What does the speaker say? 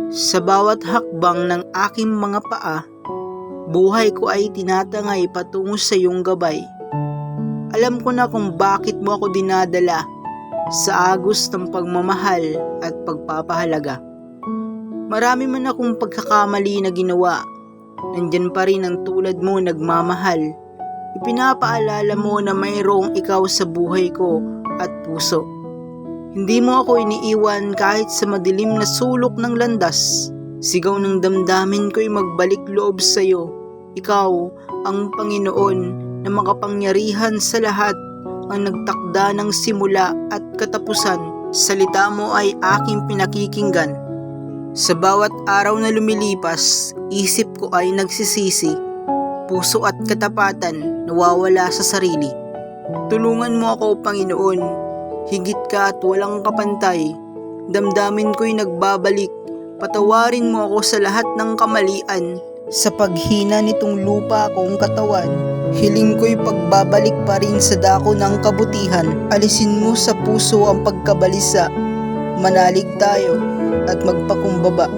Sa bawat hakbang ng aking mga paa, buhay ko ay tinatangay patungo sa iyong gabay. Alam ko na kung bakit mo ako dinadala sa agos ng pagmamahal at pagpapahalaga. Marami man akong pagkakamali na ginawa, nandyan pa rin ang tulad mo nagmamahal. Ipinapaalala mo na mayroong ikaw sa buhay ko at puso. Hindi mo ako iniiwan kahit sa madilim na sulok ng landas. Sigaw ng damdamin ko'y magbalik loob sa'yo. Ikaw ang Panginoon na makapangyarihan sa lahat, ang nagtakda ng simula at katapusan. Salita mo ay aking pinakikinggan. Sa bawat araw na lumilipas, isip ko ay nagsisisi. Puso at katapatan nawawala sa sarili. Tulungan mo ako, Panginoon. Higit ka at walang kapantay. Damdamin ko'y nagbabalik. Patawarin mo ako sa lahat ng kamalian. Sa paghina nitong lupa kong katawan, hiling ko'y pagbabalik pa rin sa dako ng kabutihan. Alisin mo sa puso ang pagkabalisa. Manalig tayo at magpakumbaba.